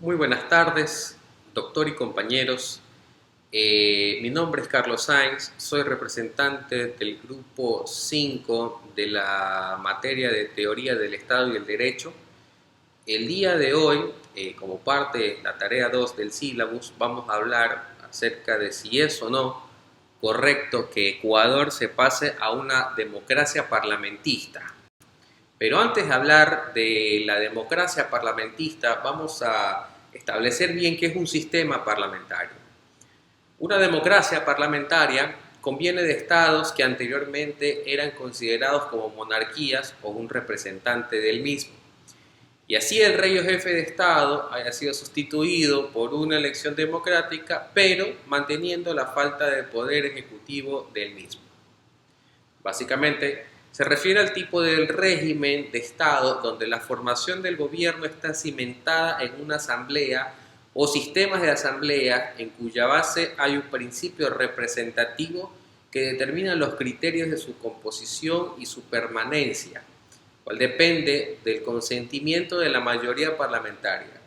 Muy buenas tardes, doctor y compañeros. Mi nombre es Carlos Sáenz, soy representante del grupo 5 de la materia de Teoría del Estado y el Derecho. El día de hoy, como parte de la tarea 2 del sílabus, vamos a hablar acerca de si es o no correcto que Ecuador se pase a una democracia parlamentista. Pero antes de hablar de la democracia parlamentista, vamos a establecer bien qué es un sistema parlamentario. Una democracia parlamentaria conviene de estados que anteriormente eran considerados como monarquías o un representante del mismo. Y así el rey o jefe de estado haya sido sustituido por una elección democrática, pero manteniendo la falta de poder ejecutivo del mismo. Básicamente, se refiere al tipo del régimen de Estado donde la formación del gobierno está cimentada en una asamblea o sistemas de asamblea en cuya base hay un principio representativo que determina los criterios de su composición y su permanencia, cual depende del consentimiento de la mayoría parlamentaria.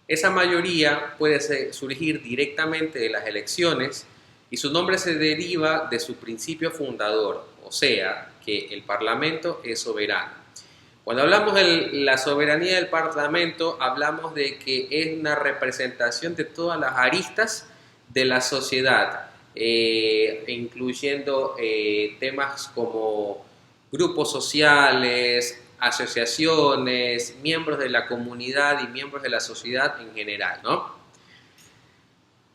Esa mayoría puede surgir directamente de las elecciones y su nombre se deriva de su principio fundador, o sea, que el Parlamento es soberano. Cuando hablamos de la soberanía del Parlamento, hablamos de que es una representación de todas las aristas de la sociedad, incluyendo temas como grupos sociales, asociaciones, miembros de la comunidad y miembros de la sociedad en general, ¿no?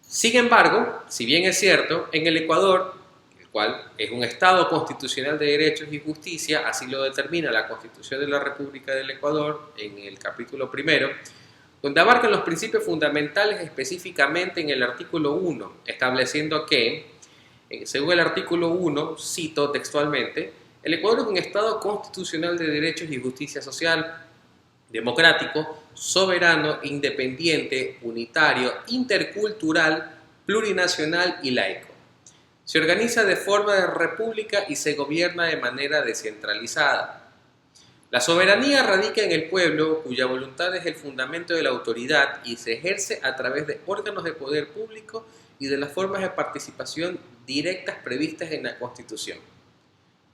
Sin embargo, si bien es cierto, en el Ecuador, el cual es un Estado constitucional de derechos y justicia, así lo determina la Constitución de la República del Ecuador en el capítulo primero, donde abarcan los principios fundamentales específicamente en el artículo 1, estableciendo que, según el artículo 1, cito textualmente, el Ecuador es un Estado constitucional de derechos y justicia social, democrático, soberano, independiente, unitario, intercultural, plurinacional y laico. Se organiza de forma de república y se gobierna de manera descentralizada. La soberanía radica en el pueblo, cuya voluntad es el fundamento de la autoridad y se ejerce a través de órganos de poder público y de las formas de participación directas previstas en la Constitución.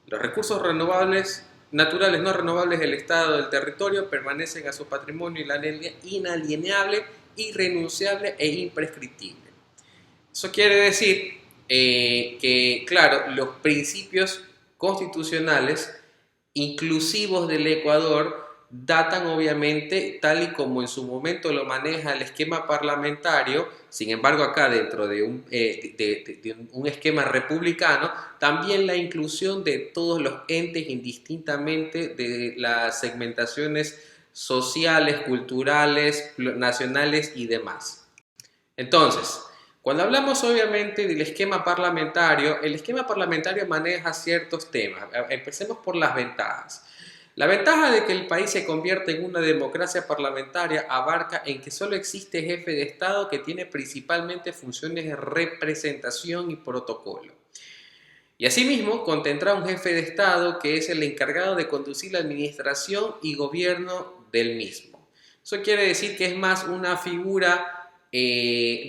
Los recursos renovables, naturales no renovables del Estado del territorio permanecen a su patrimonio inalienable, irrenunciable e imprescriptible. Eso quiere decir que, claro, los principios constitucionales inclusivos del Ecuador datan obviamente tal y como en su momento lo maneja el esquema parlamentario. Sin embargo, acá dentro de un esquema republicano, también la inclusión de todos los entes indistintamente de las segmentaciones sociales, culturales, nacionales y demás. Entonces, cuando hablamos obviamente del esquema parlamentario, el esquema parlamentario maneja ciertos temas. Empecemos por las ventajas. La ventaja de que el país se convierta en una democracia parlamentaria abarca en que solo existe jefe de Estado que tiene principalmente funciones de representación y protocolo. Y asimismo contendrá un jefe de Estado que es el encargado de conducir la administración y gobierno del mismo. Eso quiere decir que es más una figura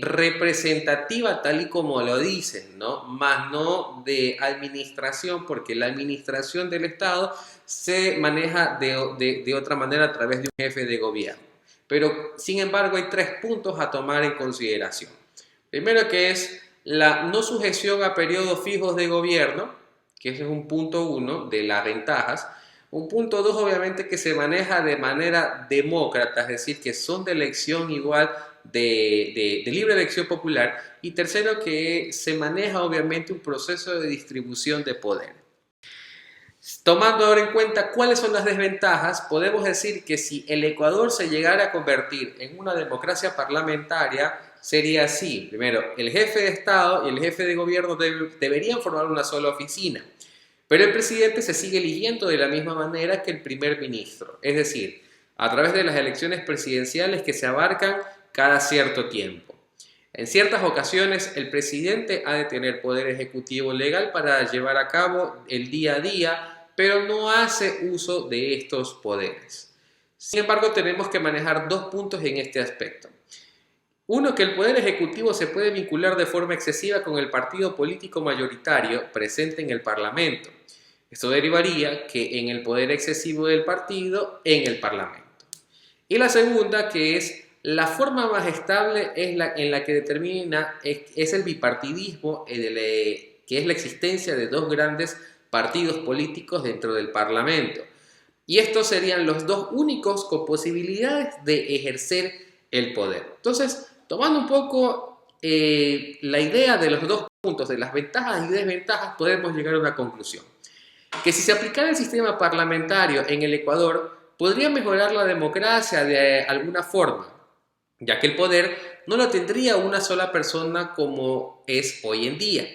representativa tal y como lo dicen, ¿no? Más no de administración, porque la administración del Estado se maneja de otra manera a través de un jefe de gobierno. Pero, sin embargo, hay 3 puntos a tomar en consideración. Primero, que es la no sujeción a periodos fijos de gobierno, que ese es un punto 1 de las ventajas. Un punto 2, obviamente, que se maneja de manera demócrata, es decir, que son de elección igual de libre elección popular. Y tercero, que se maneja obviamente un proceso de distribución de poder. Tomando ahora en cuenta cuáles son las desventajas, podemos decir que si el Ecuador se llegara a convertir en una democracia parlamentaria, sería así. Primero, el jefe de Estado y el jefe de gobierno deberían formar una sola oficina, pero el presidente se sigue eligiendo de la misma manera que el primer ministro, es decir, a través de las elecciones presidenciales que se abarcan cada cierto tiempo. En ciertas ocasiones, el presidente ha de tener poder ejecutivo legal para llevar a cabo el día a día, pero no hace uso de estos poderes. Sin embargo, tenemos que manejar dos puntos en este aspecto. Uno, que el Poder Ejecutivo se puede vincular de forma excesiva con el partido político mayoritario presente en el Parlamento. Esto derivaría que en el poder excesivo del partido en el Parlamento. Y la segunda, que es la forma más estable en la que determina es el bipartidismo, que es la existencia de dos grandes partidos políticos dentro del Parlamento. Y estos serían los dos únicos con posibilidades de ejercer el poder. Entonces, tomando un poco la idea de los dos puntos, de las ventajas y desventajas, podemos llegar a una conclusión. Que si se aplicara el sistema parlamentario en el Ecuador, podría mejorar la democracia de alguna forma, ya que el poder no lo tendría una sola persona como es hoy en día,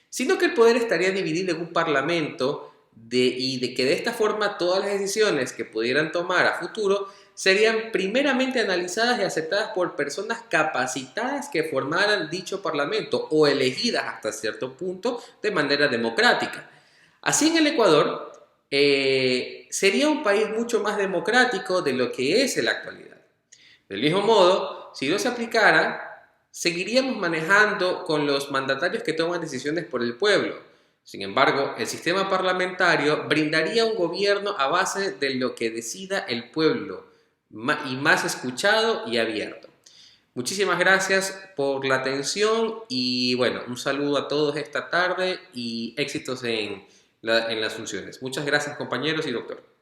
sino que el poder estaría dividido en un parlamento y de que de esta forma todas las decisiones que pudieran tomar a futuro serían primeramente analizadas y aceptadas por personas capacitadas que formaran dicho parlamento o elegidas hasta cierto punto de manera democrática. Así en el Ecuador sería un país mucho más democrático de lo que es en la actualidad. Del mismo modo, si no se aplicara, seguiríamos manejando con los mandatarios que toman decisiones por el pueblo. Sin embargo, el sistema parlamentario brindaría un gobierno a base de lo que decida el pueblo y más escuchado y abierto. Muchísimas gracias por la atención y bueno, un saludo a todos esta tarde y éxitos en las funciones. Muchas gracias compañeros y doctor.